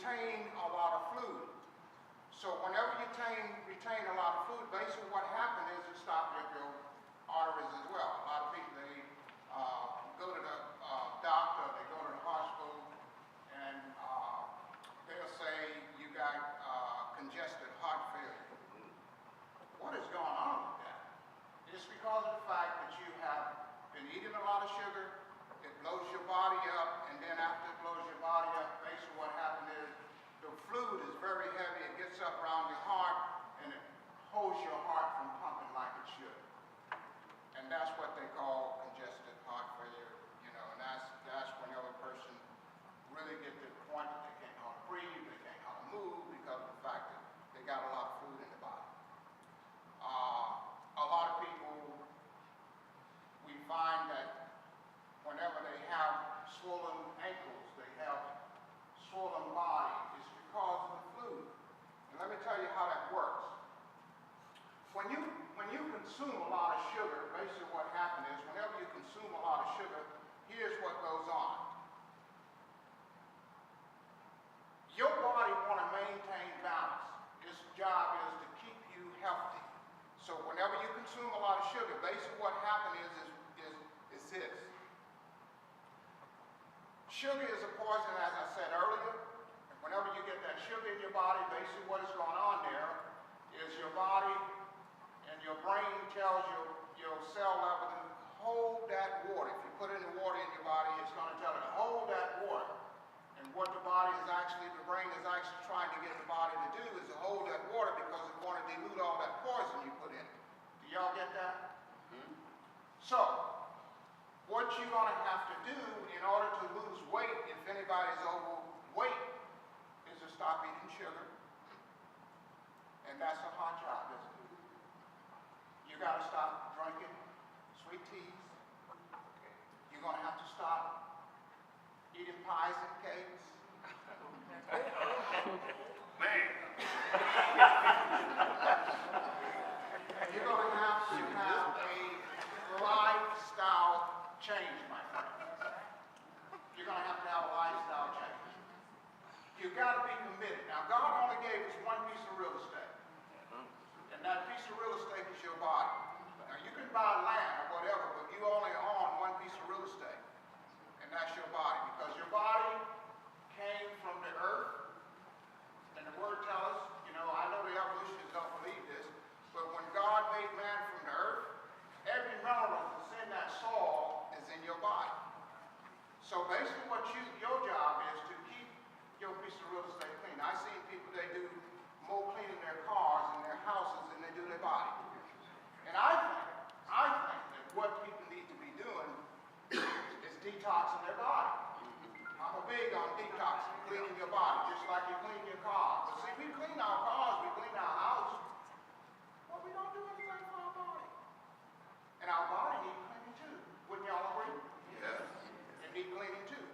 retain a lot of fluid. So whenever you retain a lot of fluid, basically what happens is it stops your arteries as well. A lot of people, they go to the doctor, they go to the hospital, and they'll say you got congested heart failure. What is going on with that? It's because of the fact that you have been eating a lot of sugar, it blows your body up, and then after it blows your body up, basically what happens is the fluid is very heavy, it gets up around your heart, and it holds your heart from pumping like it should. And that's what they call congested heart failure, you know, and that's whenever a person really gets to the point that they can't hardly breathe, they can't hardly move because of the fact that they got a lot of food in the body. A lot of people, we find that whenever they have swollen ankles, they have swollen body, it's because of the fluid. And let me tell you how that works. When you consume a lot of sugar, basically what happens is whenever you consume a lot of sugar, here's what goes on. Your body wants to maintain balance. Its job is to keep you healthy. So whenever you consume a lot of sugar, basically what happens is this. Sugar is a poison, as I said earlier. Whenever you get that sugar in your body, basically what is going on there is your body and your brain tells your cell level to hold that water. If you put any water in your body, it's going to tell it to hold that water. And what the brain is actually trying to get the body to do is to hold that water because it wants to dilute all that poison you put in it. Do y'all get that? Mm-hmm. So, what you're going to have to do in order to lose weight, if anybody's overweight, is to stop eating sugar. And that's a hard job, isn't it? You got to stop drinking sweet teas. You're going to have to stop eating pies and cakes. Man. You're going to have a lifestyle change, my friend. You're going to have a lifestyle change. You've got to be committed. Now, God only gave us one piece of real estate. And that piece of real estate is your body. Now, you can buy land or whatever, but you only own one piece of real estate. And that's your body. Because your body came from the earth. And the word tells us, you know, I know the evolutionists don't believe this, but when God made man from the earth, every mineral that's in that soil is in your body. So basically what your job is to keep your piece of real estate clean. I've seen people, they do more cleaning their cars and their houses than they do their body. And I think that what people need to be doing is detoxing their body. I'm a big on detoxing, cleaning your body, just like you clean your car. But see, we clean our cars, we clean our house, but we don't do anything for our body. And our body needs cleaning too. Wouldn't y'all agree? Yes. It needs cleaning too.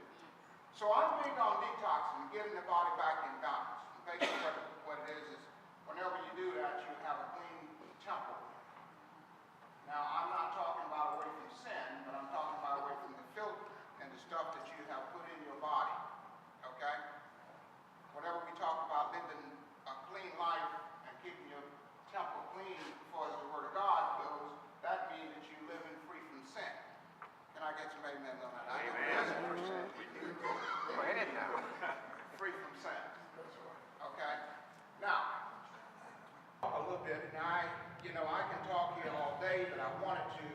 So I'm big on detoxing, getting the body back in balance. Basically what it is whenever you do that, you have a clean temple. Now, I'm not talking about away from sin, but I'm talking about away from the filth and the stuff that you have put in your body. Okay? Whenever we talk about living a clean life and keeping your temple clean as far as the Word of God goes, that means that you're living free from sin. Can I get some amens on that? Amen. Go ahead now. Free from sin. Okay? Now, a little bit, and I can talk here all day, but I wanted to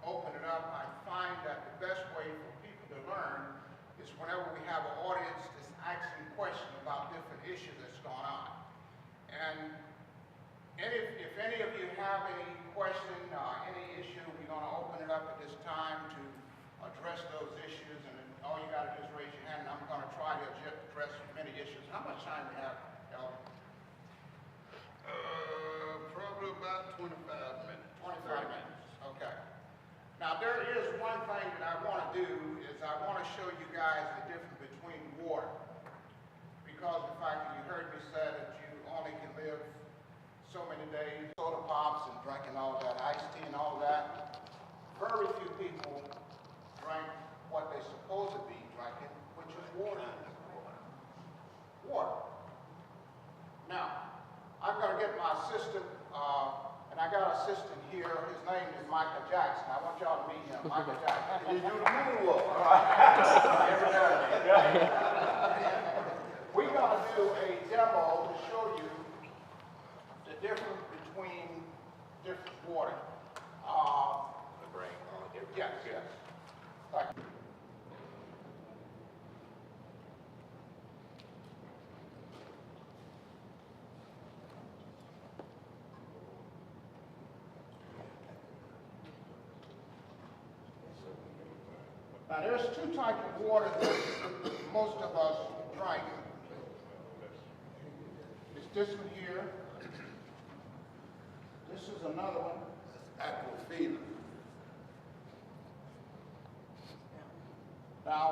open it up. I find that the best way for people to learn is whenever we have an audience that's asking questions about different issues that's going on. And if any of you have any question, any issue, we're going to open it up at this time to address those issues. And all you got to do is raise your hand, and I'm going to try to address many issues. How much time do we have, Elvin? Probably about 25 minutes. 25 minutes, okay. Now there is one thing that I want to do is I want to show you guys the difference between water. Because of the fact that you heard me say that you only can live so many days, soda pops and drinking all that, iced tea and all that. Very few people drink what they're supposed to be drinking, which is water. to get my assistant, and I got an assistant here. His name is Michael Jackson. I want y'all to meet him, Michael Jackson. You do the moonwalk. We're going to do a demo to show you the difference between different water. Yes, yes. Thank you. Now, there's two types of water that most of us drink. It's this one here. This is another one. Aquafina. Now,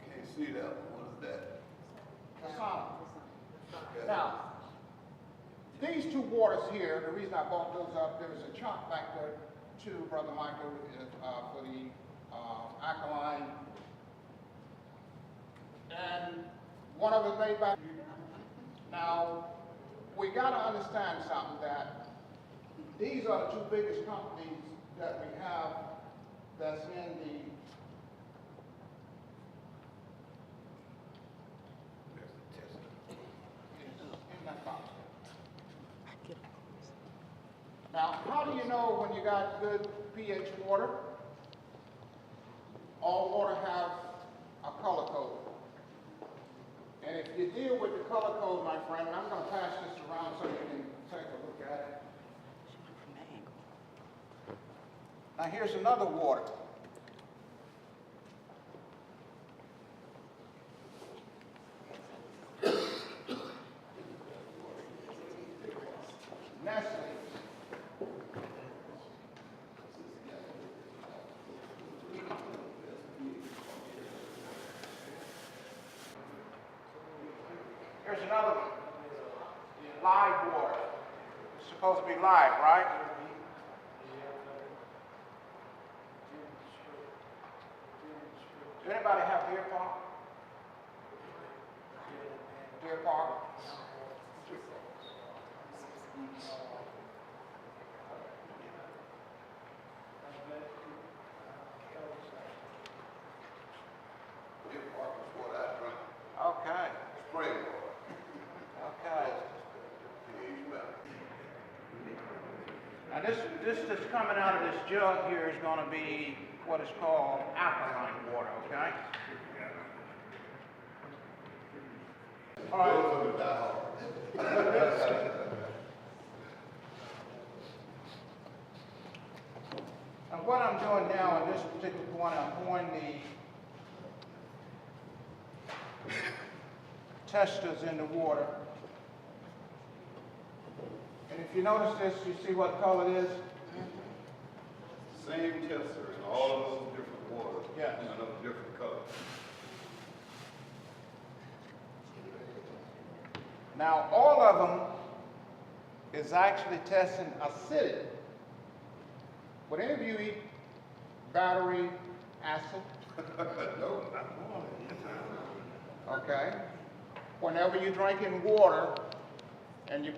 Can't see that one. What is that? Kasana. Now, these two waters here, the reason I brought those up, there was a chart back there too, Brother Michael, for the alkaline. And one of it made by. Now, we got to understand something, that these are the two biggest companies that we have that's in the Now, how do you know when you got good pH water? All water have a color code. And if you deal with the color code, my friend, and I'm going to pass this around so you can take a look at it. Now, here's another water. Nestle. Here's another one. Live water. It's supposed to be live, right? Does anybody have Deer Park? Deer Park? Deer Park is what I drink. Okay. Spring water. Okay. pH better. Now this that's coming out of this jug here is going to be what is called alkaline water, okay? All right. Those are the diehards. And what I'm doing now at this particular point, I'm pouring the testers in the water. And if you notice this, you see what color it is? Same tester in all of those different waters. Yes. And of different colors. Now, all of them is actually testing acidic. Would any of you eat battery acid? No, not one. Okay. Whenever you're drinking water, and you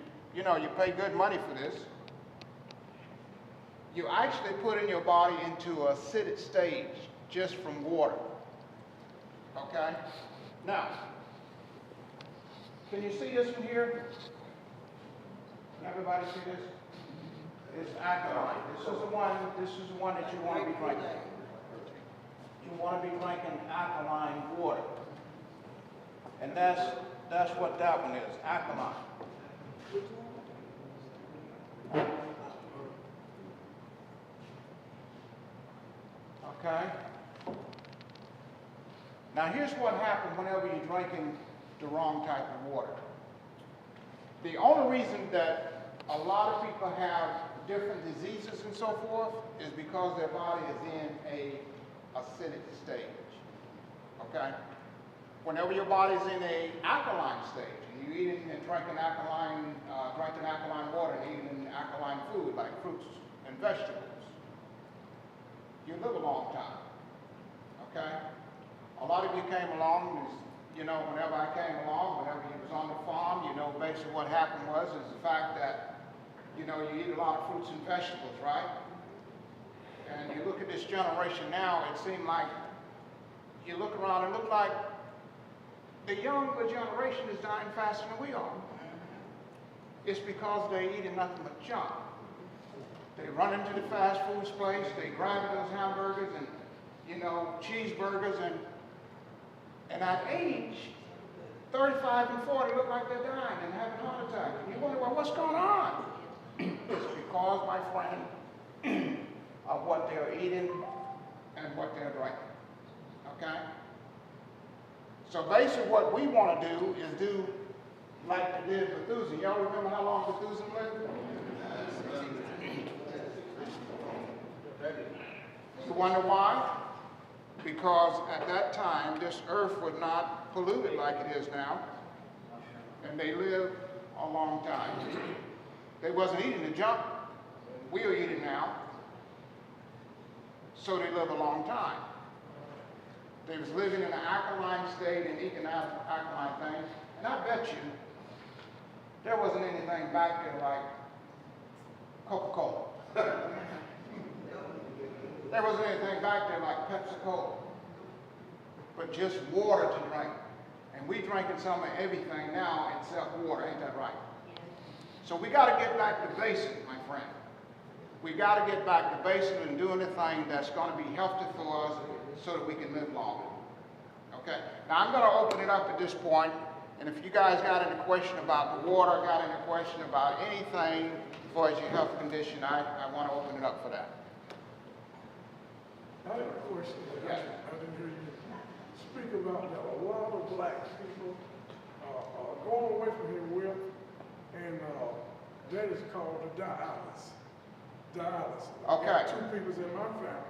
pay good money for this, you actually put in your body into an acidic stage just from water. Okay? Now, can you see this one here? Can everybody see this? It's alkaline. This is the one that you want to be drinking. You want to be drinking alkaline water. And that's what that one is, alkaline. Okay? Now here's what happens whenever you're drinking the wrong type of water. The only reason that a lot of people have different diseases and so forth is because their body is in a acidic stage. Okay? Whenever your body's in a alkaline stage, and you're eating and drinking alkaline water and eating alkaline food like fruits and vegetables, you live a long time. Okay? A lot of you came along you know, whenever I came along, whenever he was on the farm, you know, basically what happened is the fact that, you know, you eat a lot of fruits and vegetables, right? And you look at this generation now, it seemed like, you look around and look like the younger generation is dying faster than we are. It's because they're eating nothing but junk. They run into the fast food place, they grab those hamburgers and, you know, cheeseburgers, and at age 35 and 40 look like they're dying and having a heart attack. And you wonder, well, what's going on? It's because, my friend, of what they're eating and what they're drinking. Okay? So basically what we want to do is do like they did Methuselah. Y'all remember how long Methuselah lived? You wonder why? Because at that time, this earth was not polluted like it is now, and they lived a long time. They wasn't eating the junk we are eating now, so they lived a long time. They was living in an alkaline state and eating alkaline things, and I bet you there wasn't anything back there like Coca-Cola. There wasn't anything back there like Pepsi-Cola, but just water to drink. And we drinking some of everything now except water, ain't that right? So we got to get back to basics, my friend. We got to get back to basics and doing the thing that's going to be healthy for us so that we can live longer. Okay? Now I'm going to open it up at this point, and if you guys got any question about the water, got any question about anything as far as your health condition, I want to open it up for that. I have a question. Yes. I didn't hear you speak about that. A lot of black people are going away from here with, and that is called the dialysis. Dialysis. Okay. Two people in my family.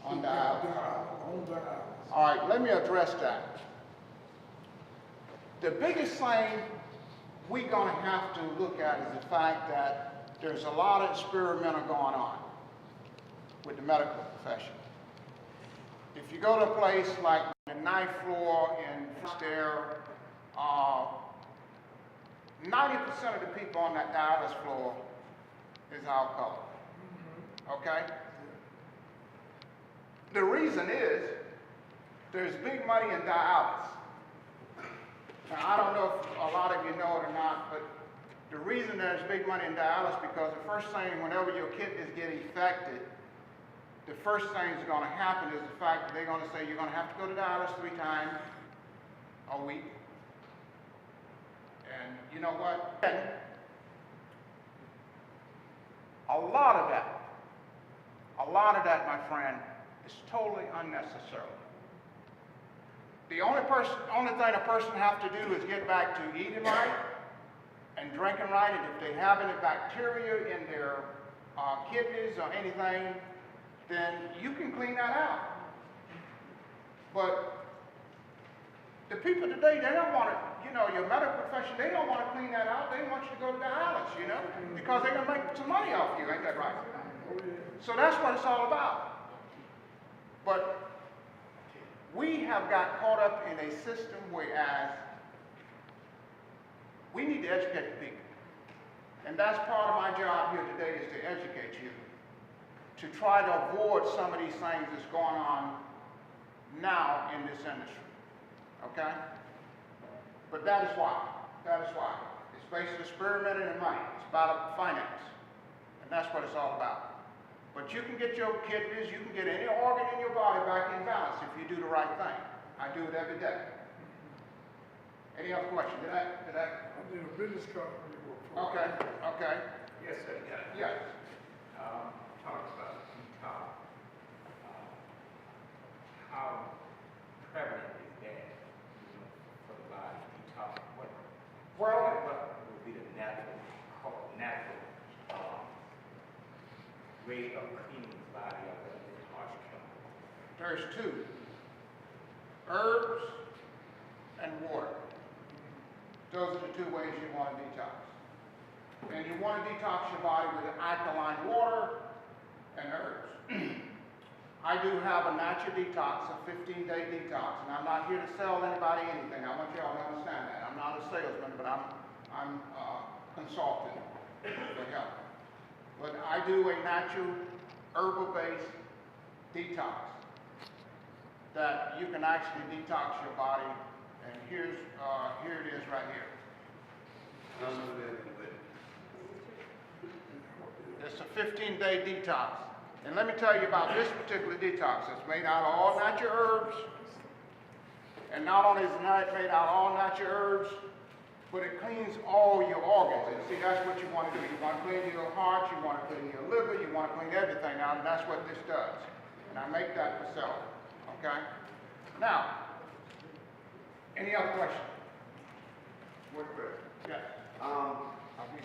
On who got dialysis. On dialysis. All right, let me address that. The biggest thing we're going to have to look at is the fact that there's a lot of experimental going on with the medical profession. If you go to a place like the ninth floor in there, 90% of the people on that dialysis floor is alcoholic. Okay? The reason is there's big money in dialysis. Now, I don't know if a lot of you know it or not, but the reason there's big money in dialysis because the first thing, whenever your kidneys get affected, the first thing that's going to happen is the fact that they're going to say you're going to have to go to dialysis 3 times a week. And you know what? A lot of that, my friend, is totally unnecessary. The only thing a person have to do is get back to eating right and drinking right, and if they have any bacteria in their kidneys or anything, then you can clean that out. But the people today, they don't want to, you know, your medical profession, they don't want to clean that out. They want you to go to dialysis, you know, because they're going to make some money off you, ain't that right? So that's what it's all about. But we have got caught up in a system whereas we need to educate the people. And that's part of my job here today is to educate you, to try to avoid some of these things that's going on now in this industry. Okay? But that is why. That is why. It's basically experimenting in money. It's about finance. And that's what it's all about. But you can get your kidneys, you can get any organ in your body back in balance if you do the right thing. I do it every day. Any other question? Did I? I did a business card for you. Okay, okay. Yes, sir, yeah. Yes. Talk about detox. How prevalent is that, for the body, detox? What would be the natural way of cleaning the body of this harsh chemical? There's 2. Herbs and water. Those are the 2 ways you want to detox. And you want to detox your body with alkaline water and herbs. I do have a natural detox, a 15-day detox, and I'm not here to sell anybody anything. I want you all to understand that. I'm not a salesman, but I'm consulting for help. But I do a natural herbal-based detox that you can actually detox your body, and here it is right here. It's a 15-day detox. And let me tell you about this particular detox. It's made out of all natural herbs. And not only is it made out of all natural herbs, but it cleans all your organs. And see, that's what you want to do. You want to clean your heart, you want to clean your liver, you want to clean everything out, and that's what this does. And I make that myself. Okay? Now, any other questions? One question. Yes.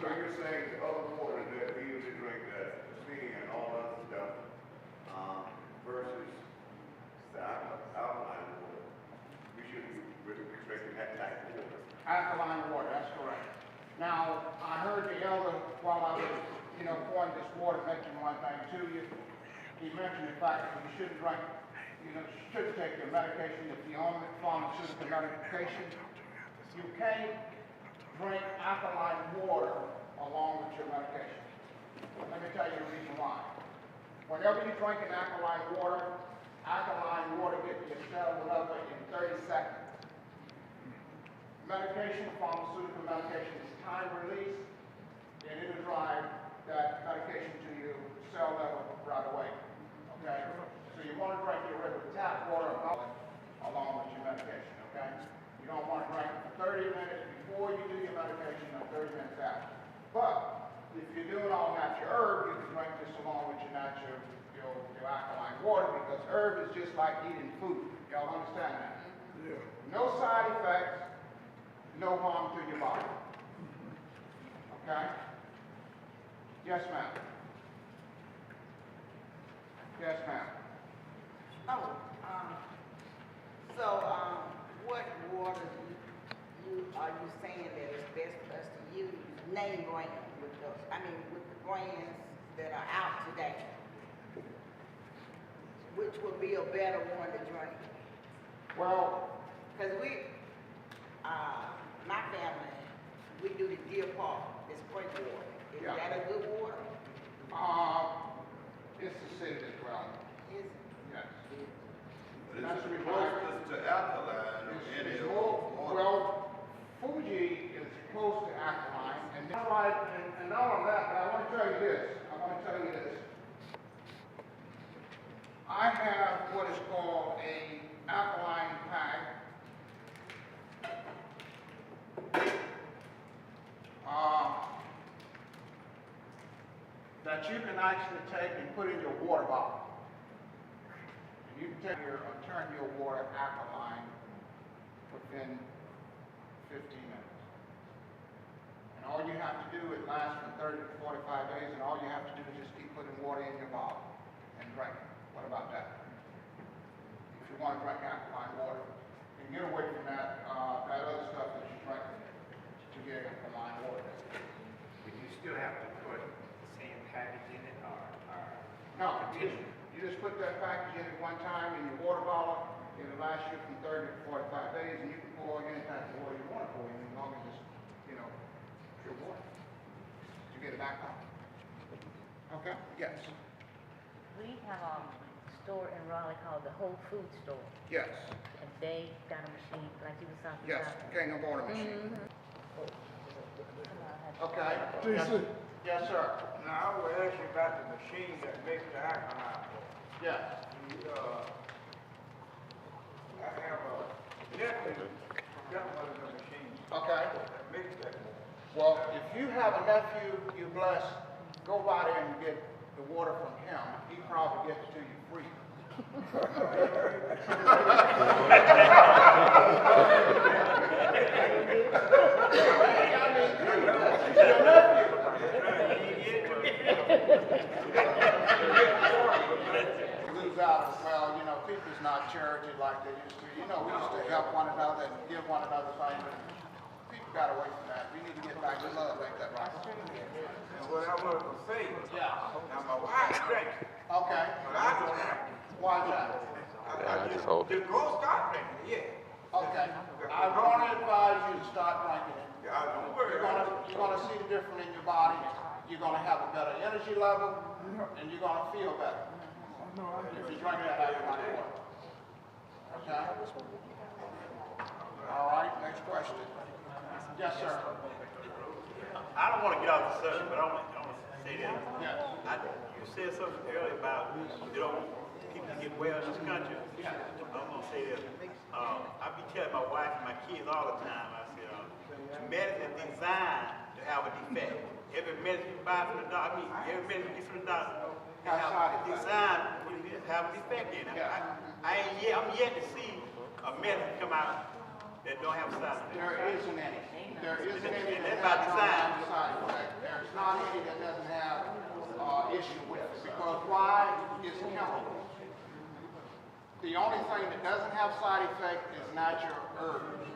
So you're saying the other water that we usually drink, that sea and all other stuff, versus the alkaline water, we shouldn't be really expecting that type of water. Alkaline water, that's correct. Now, I heard the elder, while I was, pouring this water, mention one thing to you. He mentioned the fact that you shouldn't drink, you shouldn't take your medication if you're on pharmaceutical medication. You can't drink alkaline water along with your medication. Let me tell you the reason why. Whenever you drink an alkaline water gets your cell level in 30 seconds. Medication, pharmaceutical medication is time release, and it'll drive that medication to your cell level right away. Okay? So you want to drink your regular tap water along with your medication, okay? You don't want to drink it for 30 minutes before you do your medication or 30 minutes after. But if you're doing all natural herb, you can drink this along with your natural, your alkaline water, because herb is just like eating food. Y'all understand that? Yeah. No side effects, no harm to your body. Okay? Yes, ma'am. Yes, ma'am. What water are you saying that it's best for us to use? Name brand with the brands that are out today. Which would be a better one to drink? Well, Because my family, we do the Deer Park, the spring water. Is Yeah. that a good water? it's acidic as well. Is it? Yes. But That's it's required. closest to alkaline or any It's of more, water. well, Fuji is close to alkaline, and not only that, but I want to tell you this. I have what is called a alkaline pack. That you can actually take and put in your water bottle. And you can turn your water alkaline within 15 minutes. And all you have to do, it lasts from 30 to 45 days, and all you have to do is just keep putting water in your bottle and drink it. What about that? If you want to drink alkaline water, and get away from that other stuff that you drink to get alkaline water. But you still have to put the same package in it, or No, you just put that package in at one time in your water bottle. It'll last you from 30 to 45 days, and you can pour any type of water you want to pour in, as long as it's, pure water. To get it back on. Okay? Yes. We have a store in Raleigh called the Whole Food Store, Yes. and they got a machine like you were talking Yes. about. King of Water machine. Okay. DC. Yes, sir. Now, I will ask you about the machine that makes the alkaline water. Yes. I have a nephew got one of the machines Okay. that makes that water. Well, if you have a nephew you bless, go by there and get the water from him. He probably gets it to you free. Lose out, well, people's not charity like they used to. We used to help one another and give one another things, but people got away from that. We need to get back to love, ain't that right? And what I wanted to say, Yeah. now my wife drinks, Okay. but I don't drink. Why is that? I just hope. The girls start drinking, yeah. Okay, I want to advise you to start drinking it. Yeah, don't worry. You're gonna see the difference in your body. You're gonna have a better energy level, and you're gonna feel better. If you drink that alkaline water. Okay? All right, next question. Yes, sir. I don't want to get off the subject, but I want to say this. Yes. You said something earlier about people to get well in this country. I'm going to say this. I be telling my wife and my kids all the time, I said, medicine is designed to have a defect. Every medicine you buy from the doctor, every medicine you get from the doctor, it's designed to have a defect in it. I'm yet to see a medicine come out that don't have a side effect. There isn't any. There isn't any And that that's by has design. a side effect. There's not any that doesn't have issue with it. Because why? It's chemical. The only thing that doesn't have side effect is natural herbs.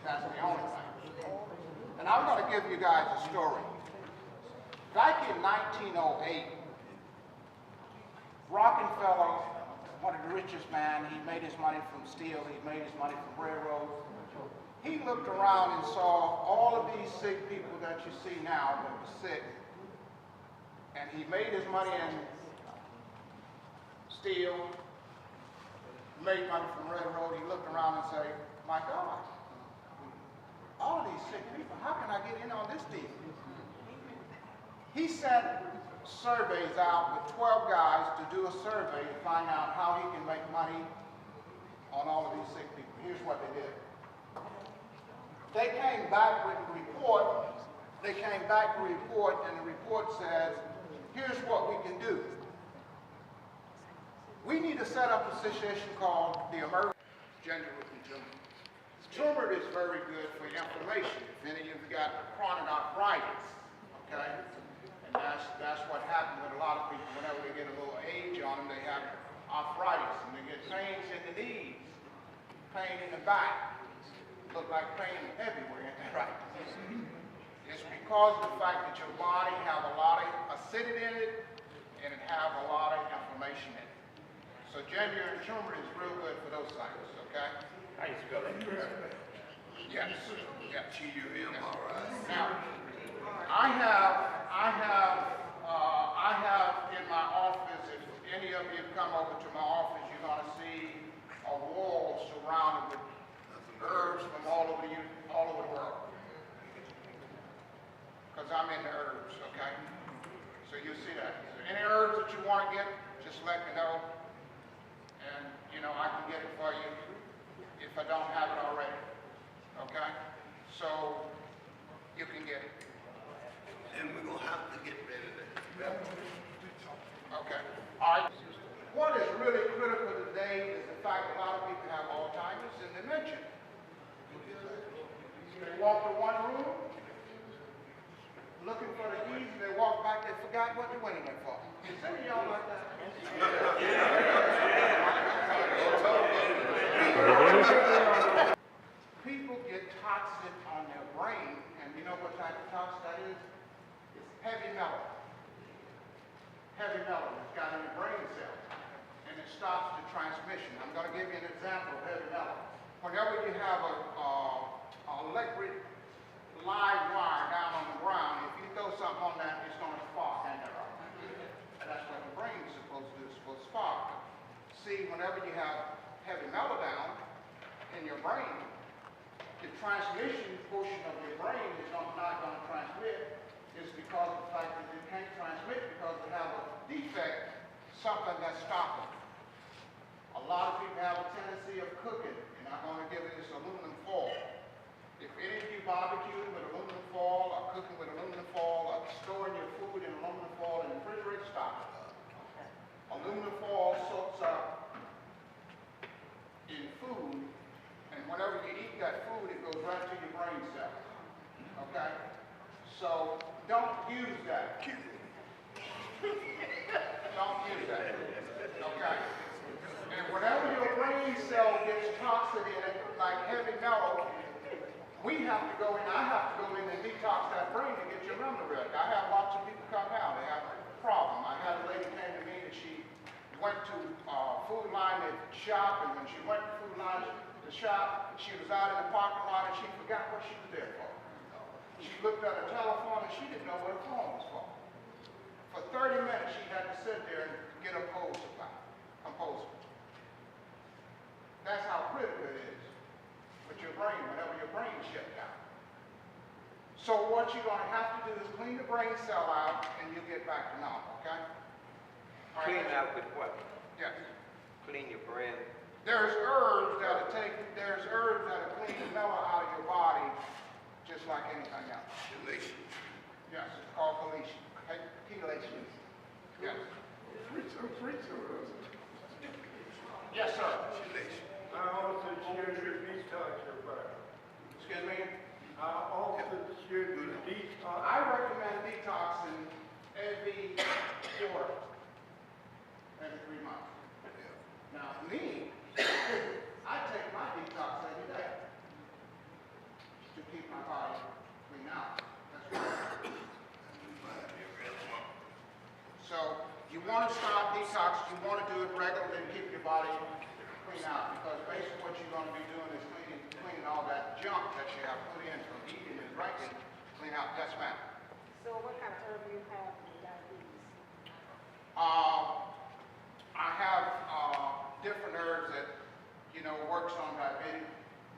That's the only thing. And I'm going to give you guys a story. Back in 1908, Rockefeller, one of the richest men, he made his money from steel, he made his money from railroads. He looked around and saw all of these sick people that you see now that were sick. And he made his money in steel, made money from railroad. He looked around and said, my God, all of these sick people, how can I get in on this deal? He sent surveys out with 12 guys to do a survey to find out how he can make money on all of these sick people. Here's what they did. They came back with a report. They came back with a report, and the report says, here's what we can do. We need to set up a situation called the emergency ginger root and turmeric. Turmeric is very good for inflammation. If any of you got chronic arthritis, okay? And that's what happens with a lot of people whenever they get a little age on them, they have arthritis, and they get pains in the knees, pain in the back. Look like pain everywhere, isn't that right? It's because of the fact that your body have a lot of acidity in it, and it have a lot of inflammation in it. So ginger and turmeric is real good for those things, okay? How you spell that? Yes, yeah, T-U-M. All right. Now, I have in my office, if any of you come over to my office, you're gonna see a wall surrounded with herbs from all over the world. Because I'm into herbs, okay? So you see that. Is there any herbs that you want to get, just let me know. And, you know, I can get it for you if I don't have it already. Okay? So, you can get it. And we're gonna have to get rid of it. Okay. All right. What is really critical today is the fact a lot of people have Alzheimer's and dementia. They walk to one room, looking for the keys, and they walk back, they forgot what they went in there for. Is any of y'all like that? People get toxic on their brain, and you know what type of toxic that is? It's heavy metal. Heavy metal is got in the brain cell, and it stops the transmission. I'm going to give you an example of heavy metal. Whenever you have a liquid live wire down on the ground, if you throw something on that, it's going to spark, ain't that right? And that's what the brain is supposed to do, it's supposed to spark. See, whenever you have heavy metal down in your brain, the transmission portion of your brain is not going to transmit. It's because of the fact that it can't transmit because they have a defect, something that's stopping. A lot of people have a tendency of cooking, and I'm going to give you this aluminum foil. If any of you barbecue with aluminum foil or cooking with aluminum foil or storing your food in aluminum foil in the refrigerator, stop it. Aluminum foil soaks up in food, and whenever you eat that food, it goes right to your brain cells. Okay? So don't use that. Don't use that. Okay? And whenever your brain cell gets toxic in it, like heavy metal, we have to go in, I have to go in and detox that brain to get your memory back. I have lots of people come out, they have a problem. I had a lady came to me and she went to Food line at shop, and when she went to food line to shop, she was out in the parking lot and she forgot what she was there for. She looked at her telephone and she didn't know what her phone was for. For 30 minutes, she had to sit there and get a composer. That's how critical it is with your brain, whenever your brain shuts down. So what you're going to have to do is clean the brain cell out and you'll get back to normal, okay? All right, Clean out with what? Yes. Clean your brain. There's herbs that'll clean the mellow out of your body just like anything else. Chelation. Yes, it's called chelation. Chelation. Yes. Yes, sir. Chelation. How often should you detox your body? Excuse me? How often should you detox? I recommend detoxing every quarter, every 3 months. Now, me, I take my detox every day to keep my body clean out. That's right. So, you want to start detox, you want to do it regularly and keep your body clean out, because basically what you're going to be doing is cleaning all that junk that you have put in from eating and drinking, clean out. Yes, ma'am. So what kind of herb do you have for diabetes? I have different herbs that, works on diabetes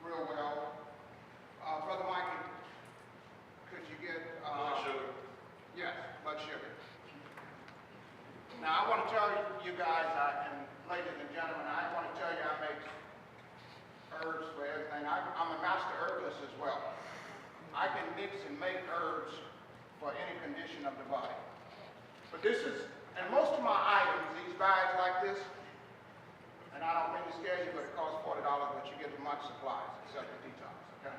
real well. Brother Mikey, could you get... Blood sugar. Yes, blood sugar. Now, I want to tell you guys, and ladies and gentlemen, I want to tell you I make herbs for everything. I'm a master herbalist as well. I can mix and make herbs for any condition of the body. But this is, and most of my items, these bags like this, and I don't mean to scare you, but it costs $40, but you get as much supplies, except the detox, okay?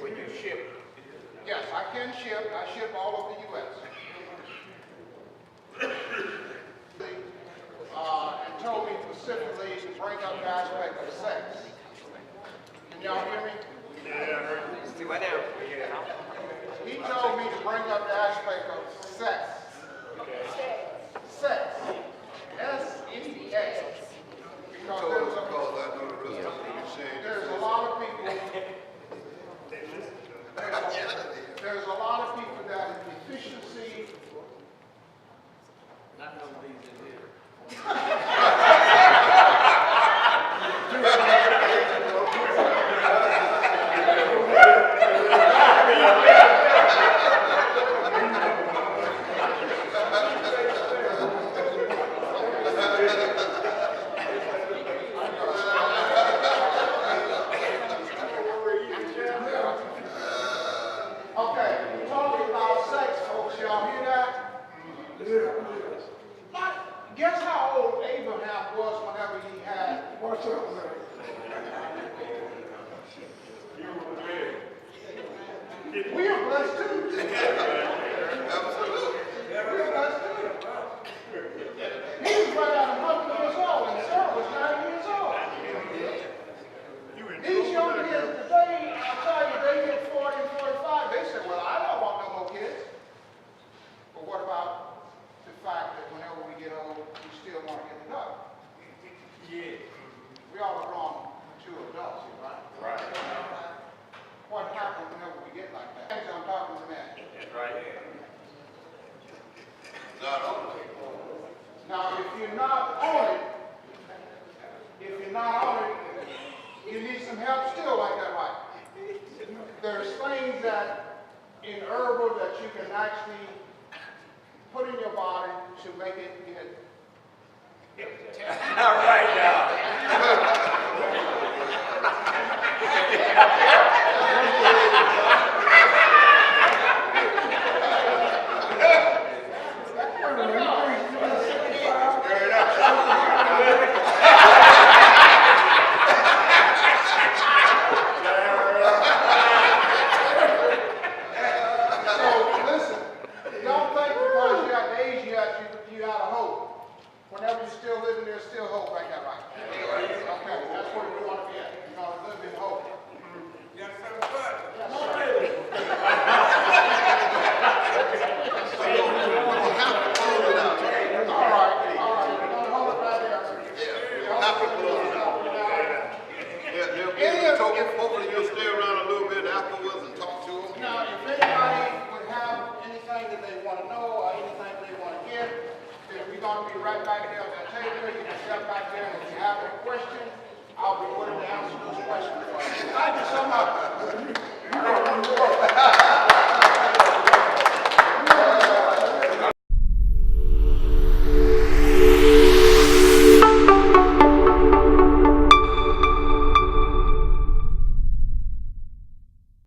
When you ship, Yes, I can ship. I ship all over the U.S. And told me specifically to bring up the aspect of sex. Can y'all hear me? See what now? He told me to bring up the aspect of sex. Sex. S-E-X. Because there's a lot of people. There's a lot of people that have deficiency. not none of these in here. Okay, talking about sex, folks, y'all hear that? Guess how old Abraham was whenever he had? Watch out, man. We are blessed too. Absolutely. We are blessed too. He was right at 100 years old, and Sarah was 90 years old. These young kids today, I'll tell you, they get 40 and 45. They say, well, I don't want no more kids. But what about the fact that whenever we get old, we still want to get it up? Yeah. We all are grown, mature adults here, right? Right. What happens whenever we get like that? I'm talking to men. That's right. Not only. Now, if you're not on it, you need some help still like that, right? There's things that in herbal that you can actually put in your body to make it get. All right now. Whenever you're still living, there's still hope, right there, right? Okay, that's where we want to be at. You know, live in hope. step back there on that table, you can step back there, and if you have any questions, I'll be willing to answer those questions for you. Thank you so much.